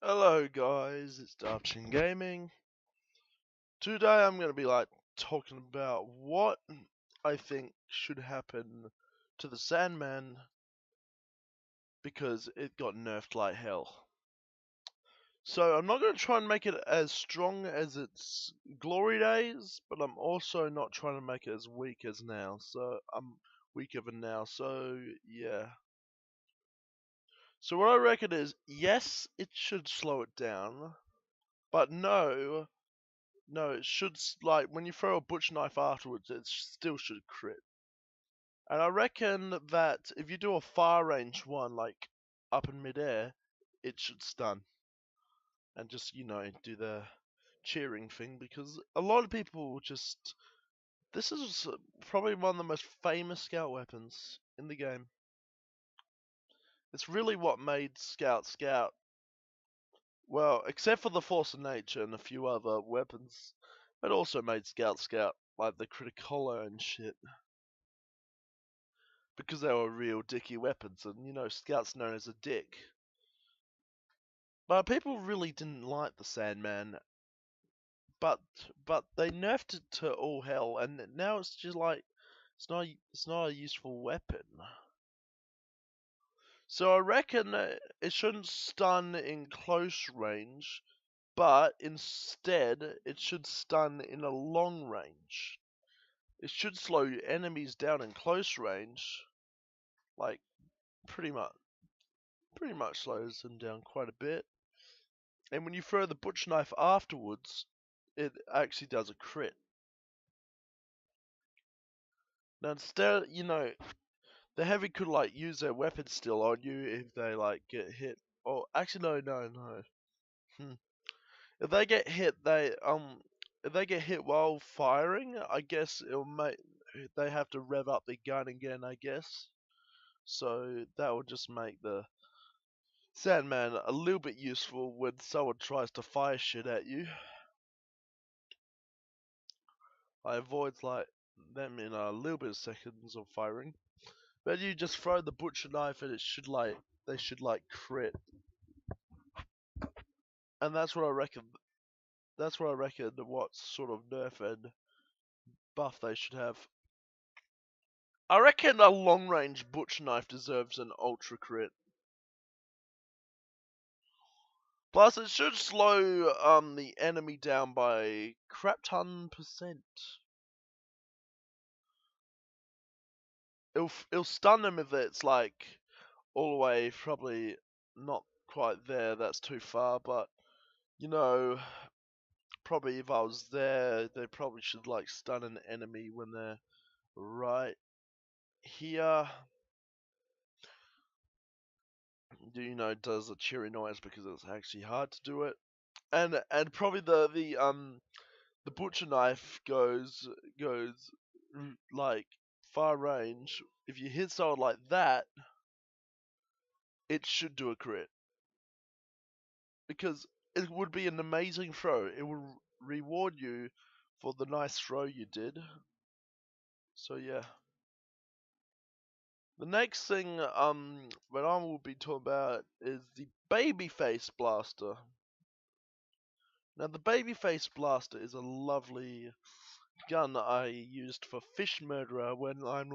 Hello guys, it's Darchin Gaming. Today I'm going to be talking about what I think should happen to the Sandman because it got nerfed like hell. So I'm not going to try and make it as strong as its glory days, but I'm also not trying to make it as weak as now. So I'm weaker than now. So yeah. So what I reckon is yes, it should slow it down, but no, it should, like, when you throw a butch knife afterwards, it still should crit. And I reckon that if you do a far range one, like up in midair, it should stun. And just, do the cheering thing, because a lot of people just. This is probably one of the most famous scout weapons in the game. It's really what made Scout Scout. Well, except for the Force of Nature and a few other weapons, it also made Scout Scout, like the Criticolo and shit. Because they were real dicky weapons, and Scout's known as a dick. But people really didn't like the Sandman, but they nerfed it to all hell, and now it's just like it's not a useful weapon. So I reckon it shouldn't stun in close range, but instead it should stun in a long range. It should slow enemies down in close range, like pretty much slows them down quite a bit. And when you throw the butch knife afterwards, it actually does a crit. Now instead, the heavy could use their weapon still on you if they get hit. Or actually, no. Hmm. If they get hit, if they get hit while firing, I guess it'll make they have to rev up the gun again. I guess. So that would just make the Sandman a little bit useful when someone tries to fire shit at you. I avoid them in a little bit of seconds of firing. But you just throw the butcher knife and it should they should crit. And that's what I reckon what sort of nerf and buff they should have. I reckon a long range butcher knife deserves an ultra crit. Plus it should slow the enemy down by crap ton %. It'll stun them if it's all the way, probably not quite there, that's too far, but probably if I was there, they probably should stun an enemy when they're right here. Does a cheery noise because it's actually hard to do it. And probably the butcher knife goes far range. If you hit someone like that, it should do a crit. Because it would be an amazing throw. It would reward you for the nice throw you did. So yeah. The next thing that I will be talking about is the babyface blaster. Now the babyface blaster is a lovely gun that I used for fish murderer when I'm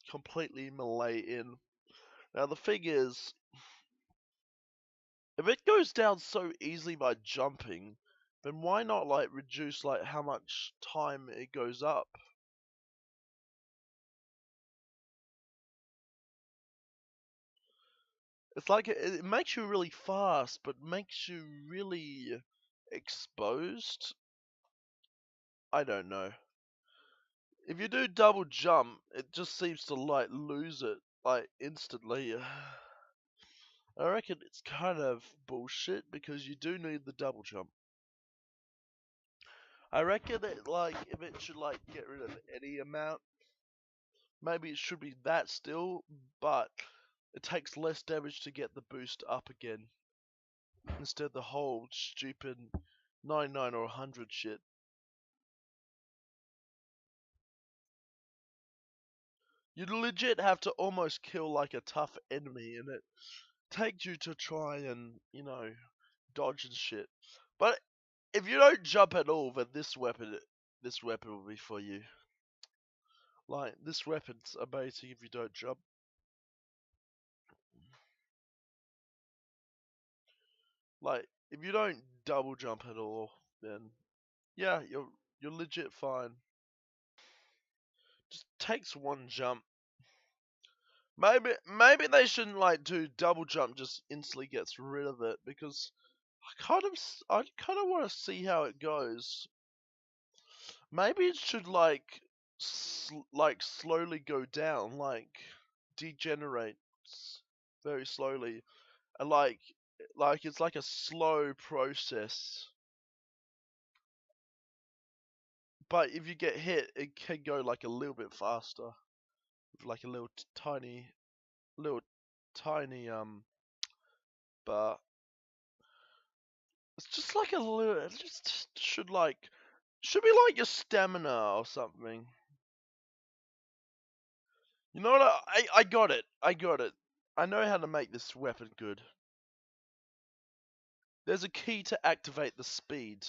completely melee in. Now the thing is, if it goes down so easily by jumping, then why not reduce how much time it goes up? It's it makes you really fast, but makes you really exposed. I don't know. If you do double jump, it just seems to lose it instantly. I reckon it's kind of bullshit because you do need the double jump. I reckon it if it should get rid of any amount, maybe it should be that still, but it takes less damage to get the boost up again instead of the whole stupid 99 or 100 shit. You'd legit have to almost kill a tough enemy, and it takes you to try and dodge and shit. But if you don't jump at all, then this weapon will be for you. Like, this weapon's amazing if you don't jump. Like, if you don't double jump at all, then yeah, you're legit fine. Just takes one jump. Maybe they shouldn't like do double jump just instantly gets rid of it, because I kind of want to see how it goes. Maybe it should like slowly go down, like degenerates very slowly, and like it's like a slow process. But if you get hit, it can go like a little bit faster, like a little tiny but it's just like a little. It just should be like your stamina or something. You know what? I got it. I got it. I know how to make this weapon good. There's a key to activate the speed.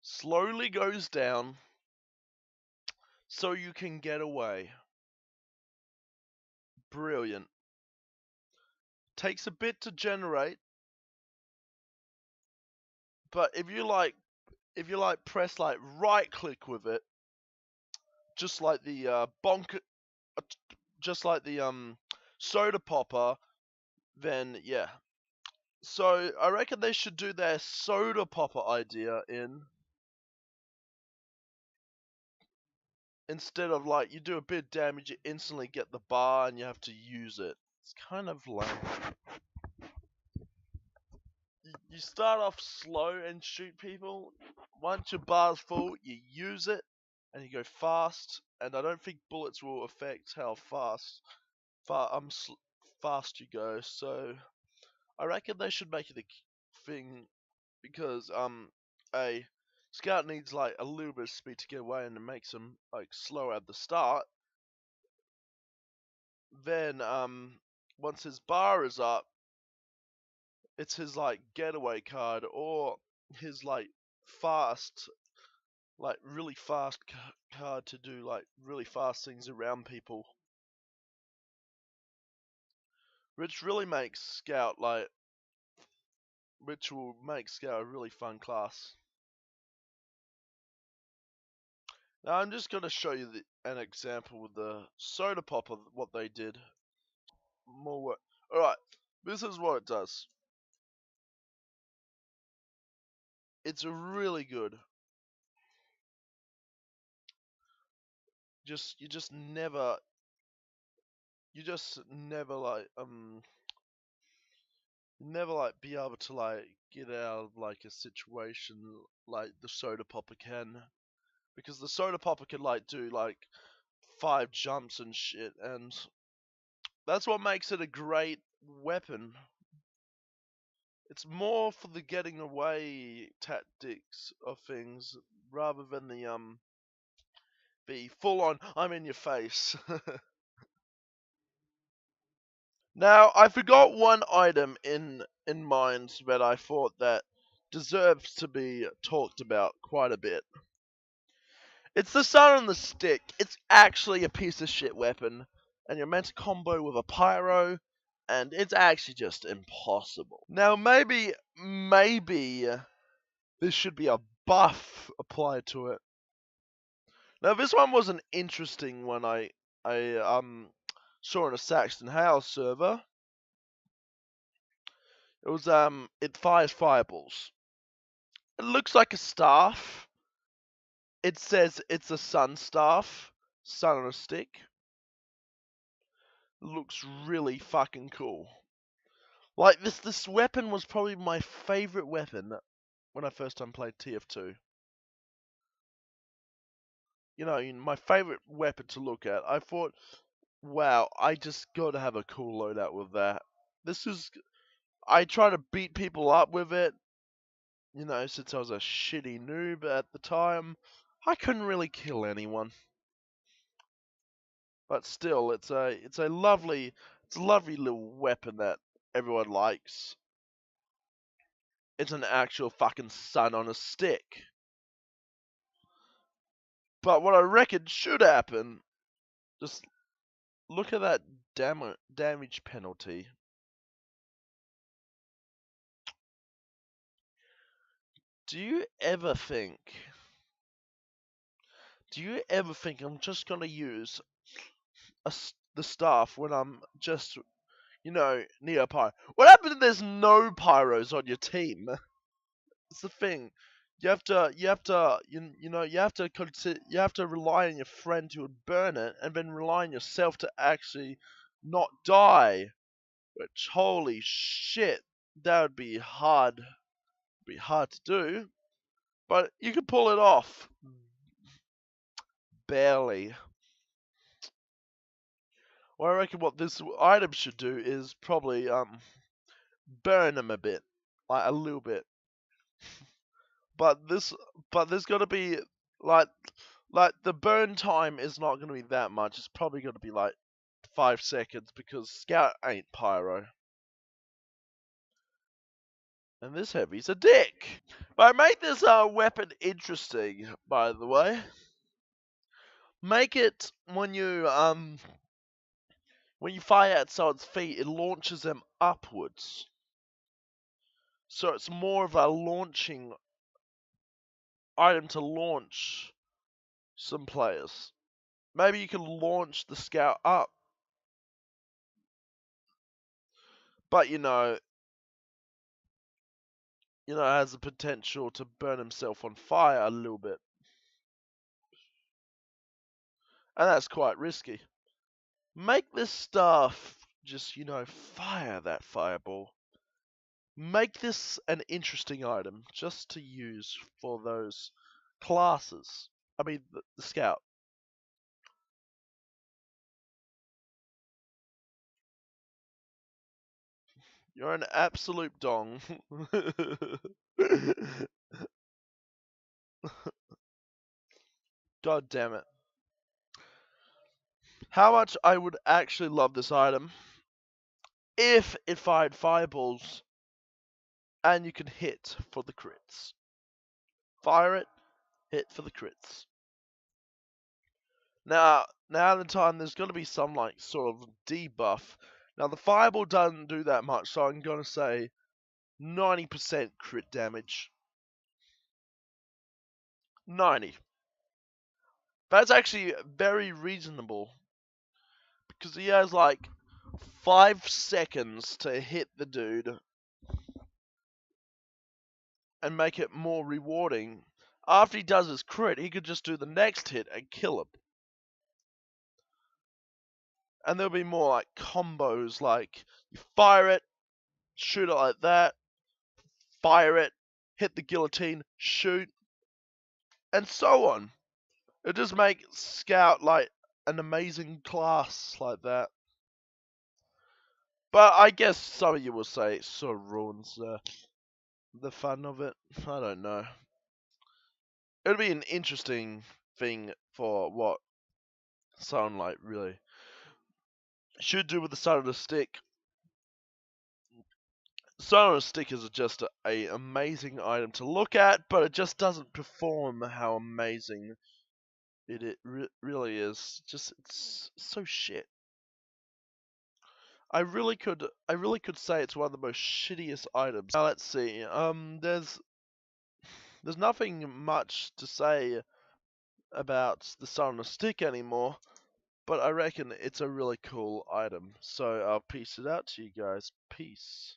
Slowly goes down so you can get away. Brilliant. Takes a bit to generate, but if you press like right click with it, just like the just like the soda popper, then yeah. So I reckon they should do their soda popper idea instead of like you do a bit of damage, you instantly get the bar and you have to use it. It's kind of lame. You start off slow and shoot people. Once your bar's full, you use it and you go fast. And I don't think bullets will affect how fast you go. So I reckon they should make it a thing, because a scout needs like a little bit of speed to get away, and it makes him like slow at the start. Then once his bar is up, it's his like getaway card, or his like fast, like really fast card to do like really fast things around people, which really makes scout like which will make scout a really fun class. Now I'm just gonna show you an example with the soda pop of what they did. More work. All right, this is what it does. It's really good. You just never like never like be able to like get out of like a situation like the soda popper can, because the soda popper can like do like 5 jumps and shit, and that's what makes it a great weapon. It's more for the getting away tactics of things rather than the full on I'm in your face. Now, I forgot one item in mind that I thought that deserves to be talked about quite a bit. It's the sun on the stick. It's actually a piece of shit weapon, and you're meant to combo with a pyro, and it's actually just impossible. Now, maybe this should be a buff applied to it. Now, this one was an interesting one I saw on a Saxton House server. It was it fires fireballs. It looks like a staff. It says it's a sun staff, sun on a stick. It looks really fucking cool. Like this weapon was probably my favorite weapon when I first time played TF2. You know, my favorite weapon to look at. I thought, wow, I just gotta have a cool loadout with that. This is I try to beat people up with it, you know, since I was a shitty noob at the time. I couldn't really kill anyone. But still, it's a lovely little weapon that everyone likes. it's an actual fucking sun on a stick. But what I reckon should happen, just look at that damage penalty. Do you ever think I'm just gonna use the staff when I'm just, near pyro? What happens if there's no pyros on your team? It's the thing. You have to you have to rely on your friend who would burn it, and then rely on yourself to actually not die. Which, holy shit, that would be hard. Be hard to do, but you can pull it off. Barely. Well, I reckon what this item should do is probably burn them a bit, like a little bit. But there's got to be like the burn time is not going to be that much. It's probably going to be like 5 seconds because Scout ain't pyro. And this heavy's a dick. But I made this weapon interesting, by the way. Make it when you fire at someone's feet, it launches them upwards. So it's more of a launching item to launch some players. Maybe you can launch the Scout up. But has the potential to burn himself on fire a little bit. And that's quite risky. Make this stuff just, fire that fireball. Make this an interesting item just to use for those classes. I mean, the Scout. You're an absolute dong. God damn it. How much I would actually love this item if it fired fireballs and you can hit for the crits. Fire it, hit for the crits. Now the time there's going to be some like sort of debuff. Now the fireball doesn't do that much, so I'm going to say 90% crit damage. 90. That's actually very reasonable because he has like 5 seconds to hit the dude and make it more rewarding. After he does his crit, he could just do the next hit and kill him. And there'll be more like combos, like you fire it, shoot it like that, fire it, hit the guillotine, shoot, and so on. It just make Scout like an amazing class like that. But I guess some of you will say it sort of ruins the fun of it. I don't know. It'll be an interesting thing for what someone like really should do with the side of the stick. Sun on a stick is just a amazing item to look at, but it just doesn't perform how amazing it really is. Just it's so shit. I really could say it's one of the most shittiest items. Now let's see. There's nothing much to say about the sun on a stick anymore, but I reckon it's a really cool item. So I'll peace it out to you guys. Peace.